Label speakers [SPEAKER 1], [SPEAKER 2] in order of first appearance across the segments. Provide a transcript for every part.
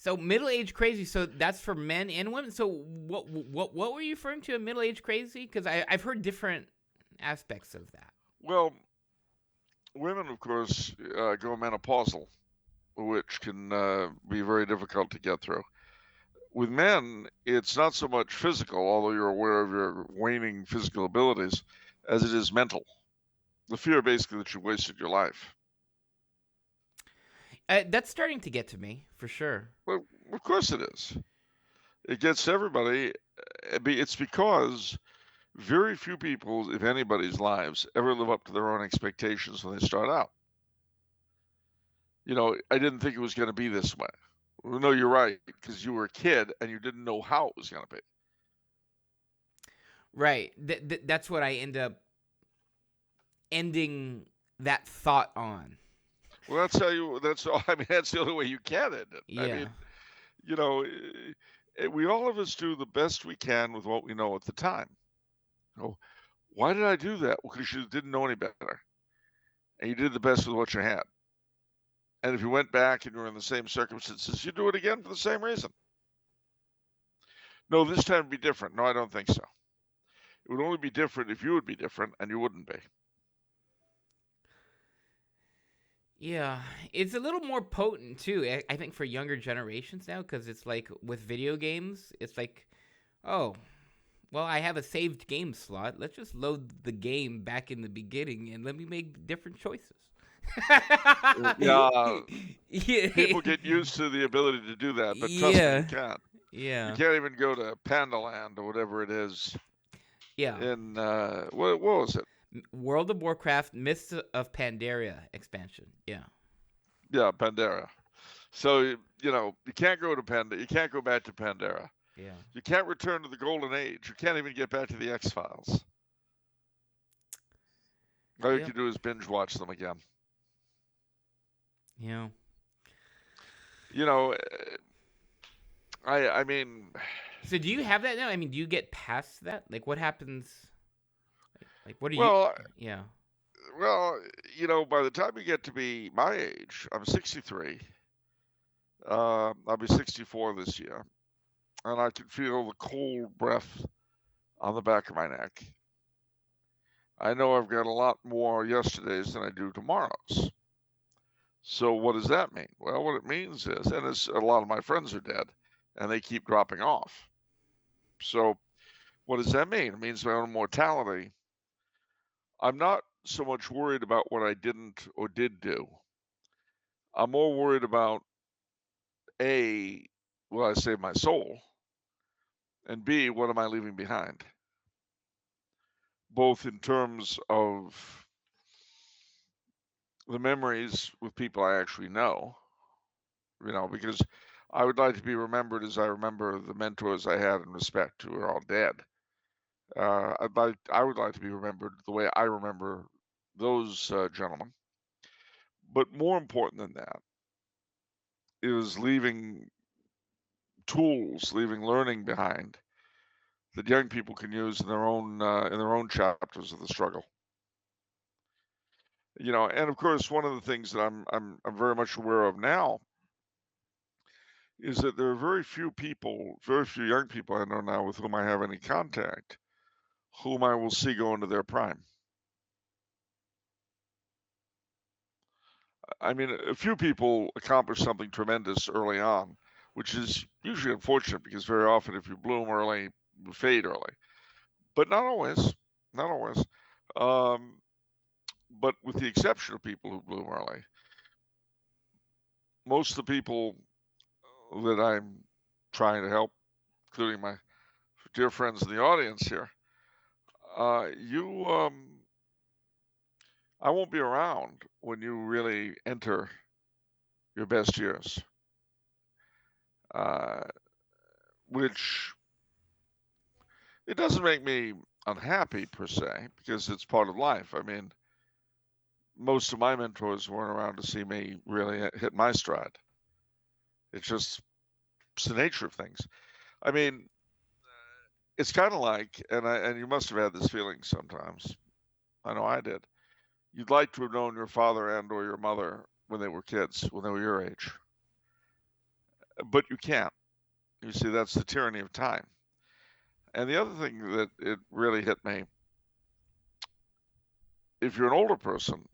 [SPEAKER 1] So middle-aged crazy. So that's for men and women. So what were you referring to? A middle-aged crazy? Because I've heard different aspects of that.
[SPEAKER 2] Well, women, of course, go menopausal, which can be very difficult to get through. With men, it's not so much physical, although you're aware of your waning physical abilities, as it is mental. The fear, basically, that you wasted your life.
[SPEAKER 1] That's starting to get to me for sure.
[SPEAKER 2] Well, of course it is. It gets to everybody. It's because very few people, if anybody's lives, ever live up to their own expectations when they start out. I didn't think it was going to be this way. Well, no, you're right, because you were a kid and you didn't know how it was going to be.
[SPEAKER 1] Right. That's what I end up ending that thought on.
[SPEAKER 2] Well, that's the only way you can end it. I
[SPEAKER 1] Yeah.
[SPEAKER 2] mean, you know, we all of us do the best we can with what we know at the time. Oh, why did I do that? Well, because you didn't know any better, and you did the best with what you had. And if you went back and you were in the same circumstances, you'd do it again for the same reason. No, this time would be different. No, I don't think so. It would only be different if you would be different, and you wouldn't be.
[SPEAKER 1] Yeah, it's a little more potent too. I think for younger generations now, because it's like with video games, it's like, oh, well, I have a saved game slot. Let's just load the game back in the beginning and let me make different choices.
[SPEAKER 2] Yeah,
[SPEAKER 1] Yeah,
[SPEAKER 2] people get used to the ability to do that, but trust me, you
[SPEAKER 1] yeah,
[SPEAKER 2] can't. You
[SPEAKER 1] yeah,
[SPEAKER 2] can't even go to Panda Land or whatever it is
[SPEAKER 1] yeah.
[SPEAKER 2] in what was it?
[SPEAKER 1] World of Warcraft: Mists of Pandaria expansion. Yeah,
[SPEAKER 2] Yeah, Pandera. So you can't go to You can't go back to Pandera.
[SPEAKER 1] yeah,
[SPEAKER 2] You can't return to the Golden Age. You can't even get back to the X Files. All you
[SPEAKER 1] yeah,
[SPEAKER 2] can do is binge watch them again.
[SPEAKER 1] yeah.
[SPEAKER 2] You know, I mean,
[SPEAKER 1] So do you have that now? I mean, do you get past that? Like, what happens? Like what do you?
[SPEAKER 2] well,
[SPEAKER 1] Yeah.
[SPEAKER 2] well, by the time you get to be my age, I'm 63. I'll be 64 this year, and I can feel the cold breath on the back of my neck. I know I've got a lot more yesterdays than I do tomorrows. So what does that mean? Well, what it means is, and it's a lot of my friends are dead, and they keep dropping off. So what does that mean? It means my own mortality. I'm not so much worried about what I didn't or did do. I'm more worried about A, will I save my soul? And B, what am I leaving behind? Both in terms of the memories with people I actually know, because I would like to be remembered as I remember the mentors I had in respect who are all dead. I would like to be remembered the way I remember those gentlemen. But more important than that is leaving tools, leaving learning behind that young people can use in their own chapters of the struggle. And of course, one of the things that I'm very much aware of now is that there are very few young people I know now with whom I have any contact, whom I will see go into their prime. I mean, a few people accomplish something tremendous early on, which is usually unfortunate because very often if you bloom early, you fade early. But not always, not always. Um, but with the exception of people who bloom early, most of the people that I'm trying to help, including my dear friends in the audience here, you, I won't be around when you really enter your best years, uh, which it doesn't make me unhappy per se because it's part of life. I mean, most of my mentors weren't around to see me really hit my stride. It's the nature of things. I mean, it's kind of like, and you must have had this feeling sometimes. I know I did. You'd like to have known your father and or your mother when they were kids, when they were your age. but you can't. You see, that's the tyranny of time. And the other thing that it really hit me, if you're an older person,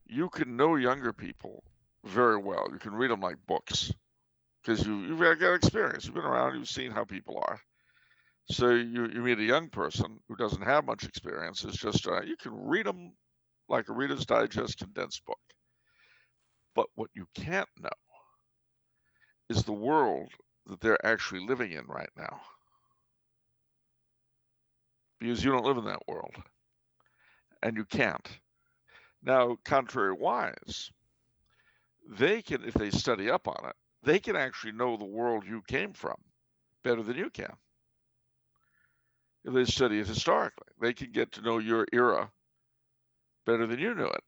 [SPEAKER 2] you can know younger people very well. You can read them like books because you've got experience. You've been around, you've seen how people are. So you meet a young person who doesn't have much experience. It's just, you can read them like a Reader's Digest condensed book. But what you can't know is the world that they're actually living in right now, because you don't live in that world and you can't. Now, contrariwise, they can, if they study up on it, they can actually know the world you came from better than you can. If they study it historically, they can get to know your era better than you knew it,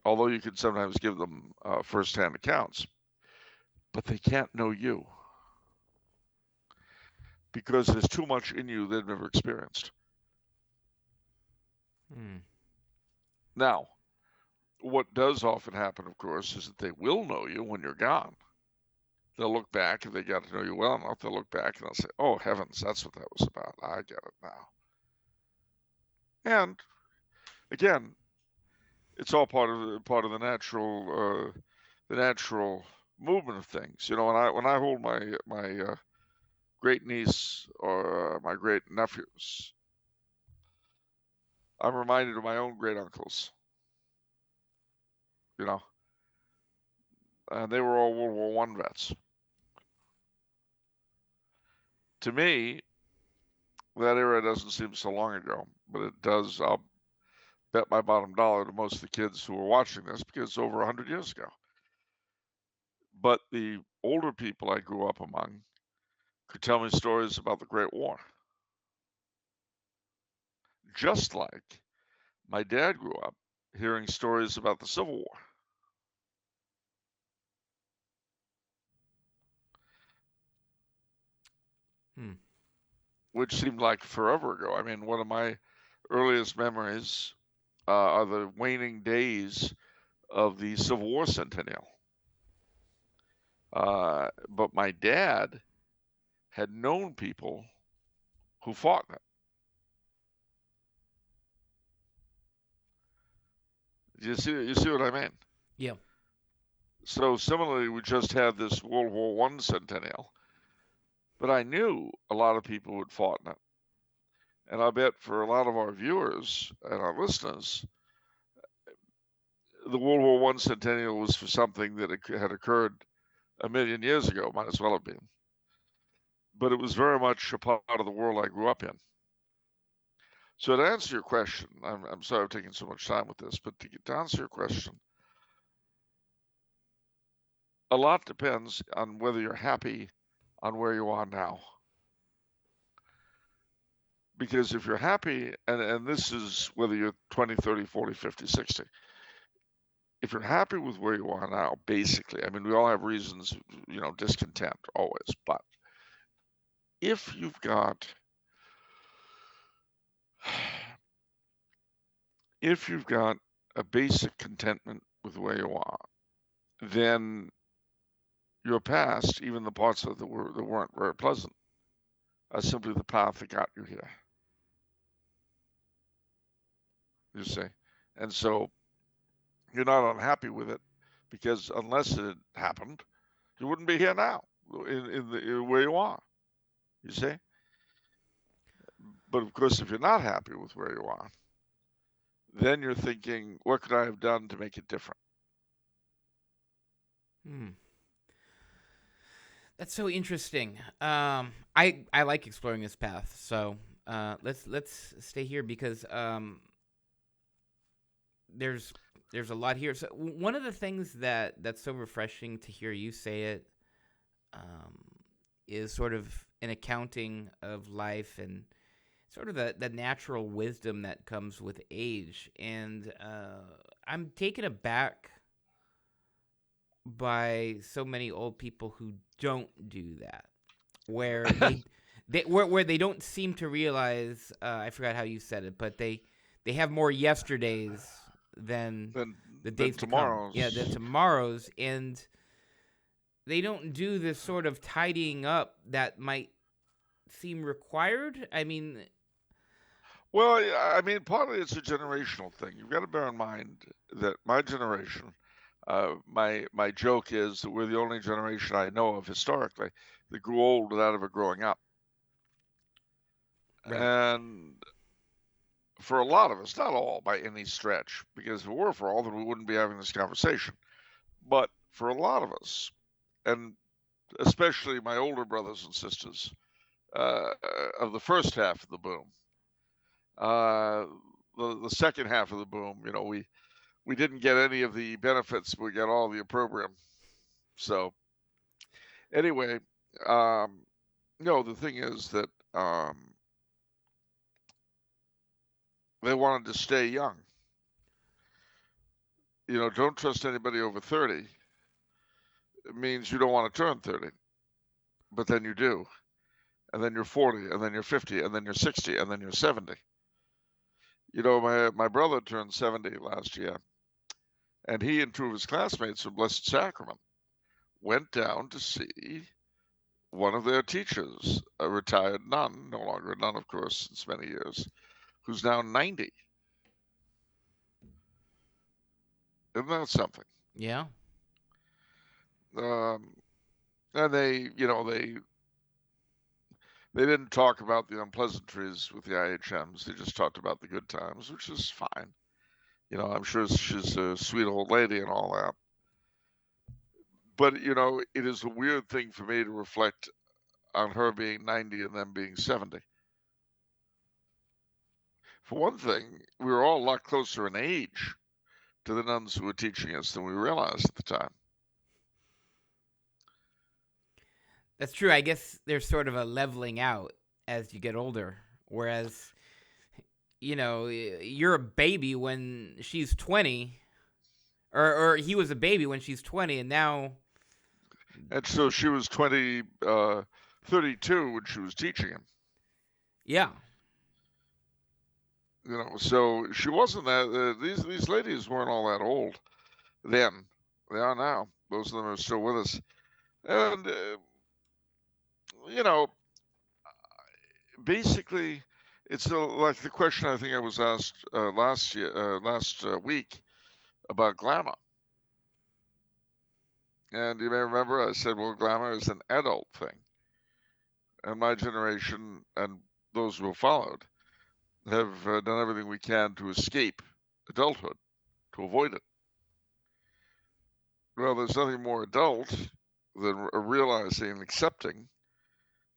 [SPEAKER 2] although you can sometimes give them firsthand accounts. But they can't know you because there's too much in you they've never experienced.
[SPEAKER 1] Hmm.
[SPEAKER 2] Now, what does often happen, of course, is that they will know you when you're gone. They'll look back, if they got to know you well enough, they'll look back and they'll say, oh, heavens, that's what that was about. I get it now. And again, it's all part of the natural movement of things. You know, when I hold my great niece or my great nephews, I'm reminded of my own great uncles. You know, and they were all World War One vets. To me, that era doesn't seem so long ago, but it does. I'll bet my bottom dollar to most of the kids who are watching this because it's over 100 years ago. But the older people I grew up among could tell me stories about the Great War, just like my dad grew up hearing stories about the Civil War,
[SPEAKER 1] Hmm.
[SPEAKER 2] which seemed like forever ago. I mean, one of my earliest memories are the waning days of the Civil War centennial. But my dad had known people who fought in it. You see what I mean?
[SPEAKER 1] Yeah.
[SPEAKER 2] So similarly, we just had this World War One centennial, but I knew a lot of people who had fought in it, and I bet for a lot of our viewers and our listeners, the World War One centennial was for something that had occurred a million years ago. Might as well have been, but it was very much a part of the world I grew up in. So to answer your question, I'm sorry I've taken so much time with this, but to answer your question, a lot depends on whether you're happy on where you are now. Because if you're happy, and this is whether you're 20, 30, 40, 50, 60, if you're happy with where you are now, basically, I mean, we all have reasons, you know, discontent always, but if you've got, if you've got a basic contentment with where you are, then your past, even the parts of it that weren't very pleasant, are simply the path that got you here. You see, and so you're not unhappy with it because unless it had happened, you wouldn't be here now in where you are. You see, but of course, if you're not happy with where you are, then you're thinking, what could I have done to make it different?
[SPEAKER 1] Hmm. That's so interesting. I like exploring this path. So let's stay here because there's there's a lot here. So one of the things that's so refreshing to hear you say it um, is sort of an accounting of life and sort of the natural wisdom that comes with age. And I'm taken aback by so many old people who don't do that, where where they don't seem to realize. I forgot how you said it, but they have more yesterdays than
[SPEAKER 2] than
[SPEAKER 1] the
[SPEAKER 2] than
[SPEAKER 1] days to come. Yeah, than
[SPEAKER 2] tomorrow's.
[SPEAKER 1] tomorrows, and they don't do this sort of tidying up that might seem required. I mean,
[SPEAKER 2] Well, I mean, partly it's a generational thing. You've got to bear in mind that my generation, my joke is that we're the only generation I know of historically that grew old without ever growing up.
[SPEAKER 1] right.
[SPEAKER 2] And for a lot of us, not all by any stretch, because if it were for all, then we wouldn't be having this conversation. But for a lot of us, and especially my older brothers and sisters uh, of the first half of the boom, uh, the second half of the boom, we didn't get any of the benefits, but we got all the opprobrium. So anyway, no, the thing is that they wanted to stay young. Don't trust anybody over 30. It means you don't want to turn 30, but then you do. And then you're 40, and then you're 50, and then you're 60, and then you're 70. My brother turned 70 last year, and he and two of his classmates from Blessed Sacrament went down to see one of their teachers, a retired nun, no longer a nun, of course, since many years, who's now 90. Isn't that something?
[SPEAKER 1] Yeah.
[SPEAKER 2] And they didn't talk about the unpleasantries with the IHMs. They just talked about the good times, which is fine. I'm sure she's a sweet old lady and all that. But, it is a weird thing for me to reflect on her being 90 and them being 70. For one thing, we were all a lot closer in age to the nuns who were teaching us than we realized at the time.
[SPEAKER 1] That's true. I guess there's sort of a leveling out as you get older. Whereas, you're a baby when she's 20, or he was a baby when she's 20, and now.
[SPEAKER 2] And so she was 32 when she was teaching him.
[SPEAKER 1] Yeah.
[SPEAKER 2] So she wasn't that. These ladies weren't all that old then. They are now. Most of them are still with us. And basically, it's like the question I think I was asked last week about glamour. And you may remember I said, well, glamour is an adult thing. And my generation and those who have followed have done everything we can to escape adulthood, to avoid it. Well, there's nothing more adult than realizing and accepting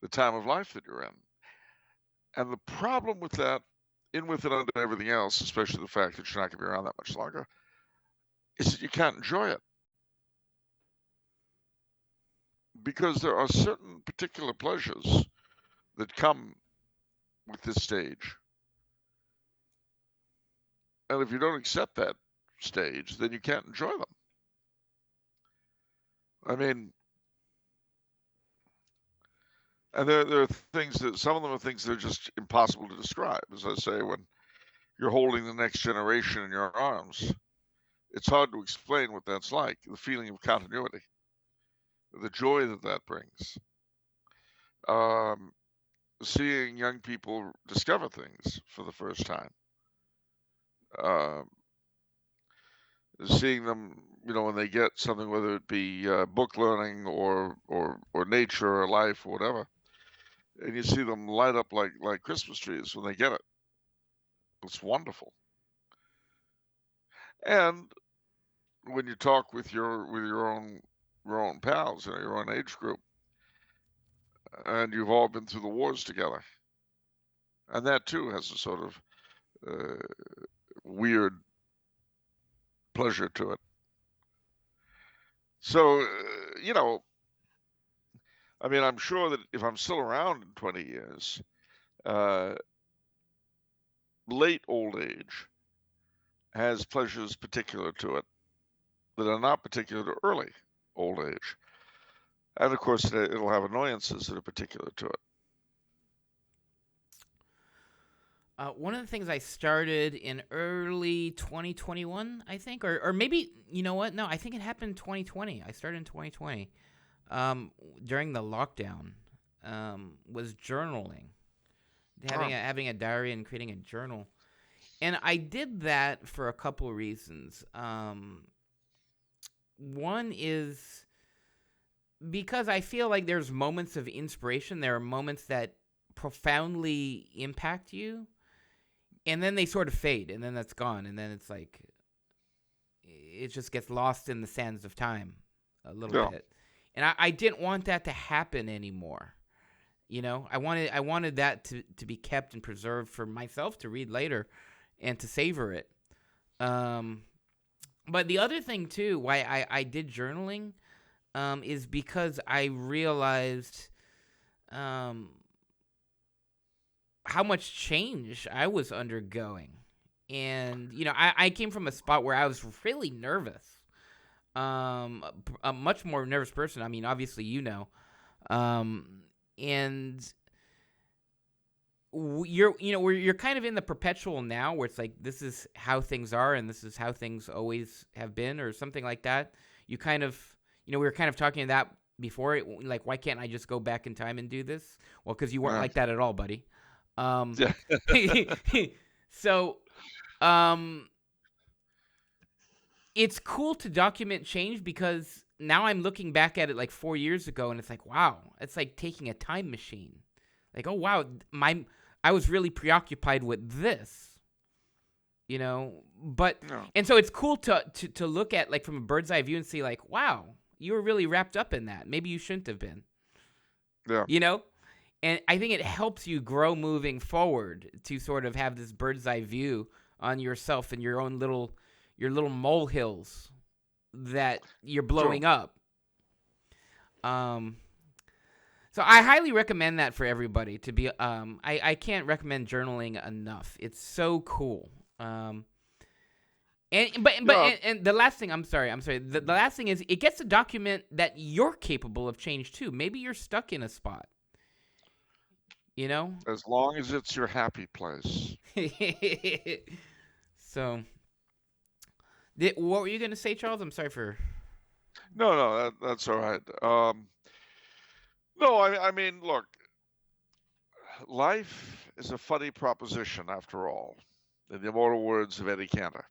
[SPEAKER 2] the time of life that you're in. And the problem with that, in with it under everything else, especially the fact that you're not going to be around that much longer, is that you can't enjoy it. Because there are certain particular pleasures that come with this stage. And if you don't accept that stage, then you can't enjoy them. I mean, and there are things that, some of them are things that are just impossible to describe. As I say, when you're holding the next generation in your arms, it's hard to explain what that's like, the feeling of continuity, the joy that brings. Seeing young people discover things for the first time. Seeing them, when they get something, whether it be book learning or nature or life or whatever, and you see them light up like Christmas trees when they get it. It's wonderful. And when you talk with your own pals, your own age group, and you've all been through the wars together, and that too has a sort of weird pleasure to it. So, I mean, I'm sure that if I'm still around in 20 years, late old age has pleasures particular to it that are not particular to early old age. And of course, it'll have annoyances that are particular to it.
[SPEAKER 1] One of the things I started in early 2021, I think, or maybe, you know what? No, I think it happened in 2020. I started in 2020. um, during the lockdown, was journaling,
[SPEAKER 2] Oh,
[SPEAKER 1] having a diary and creating a journal. And I did that for a couple of reasons. One is because I feel like there's moments of inspiration. There are moments that profoundly impact you, and then they sort of fade, and then that's gone, and then it's like it just gets lost in the sands of time a little
[SPEAKER 2] yeah.
[SPEAKER 1] bit. And I didn't want that to happen anymore. I wanted that to be kept and preserved for myself to read later and to savor it. Um, but the other thing too, why I did journaling, is because I realized um, how much change I was undergoing. And, I came from a spot where I was really nervous. A much more nervous person. I mean, obviously, and you're kind of in the perpetual now where it's like, this is how things are and this is how things always have been or something like that. You kind of, we were kind of talking that before, like, why can't I just go back in time and do this? Well, because you weren't
[SPEAKER 2] Yeah.
[SPEAKER 1] like that at all, buddy. Um,
[SPEAKER 2] Yeah.
[SPEAKER 1] so, um, it's cool to document change because now I'm looking back at it like 4 years ago, and it's like, wow, it's like taking a time machine. Like, oh wow, I was really preoccupied with this, but
[SPEAKER 2] No.
[SPEAKER 1] and so it's cool to look at like from a bird's eye view and see like, wow, you were really wrapped up in that. Maybe you shouldn't have been,
[SPEAKER 2] Yeah.
[SPEAKER 1] you know. And I think it helps you grow moving forward to sort of have this bird's eye view on yourself and your little molehills that you're
[SPEAKER 2] True.
[SPEAKER 1] blowing up. Um, so I highly recommend that for everybody to be. I can't recommend journaling enough. It's so cool.
[SPEAKER 2] Yeah.
[SPEAKER 1] And the last thing, I'm sorry. The last thing is it gets to document that you're capable of change too. Maybe you're stuck in a spot. You know.
[SPEAKER 2] As long as it's your happy place.
[SPEAKER 1] So, what were you gonna say, Charles? I'm sorry for.
[SPEAKER 2] No, no, that's all right. No, I mean, look, life is a funny proposition after all, in the immortal words of Eddie Cantor.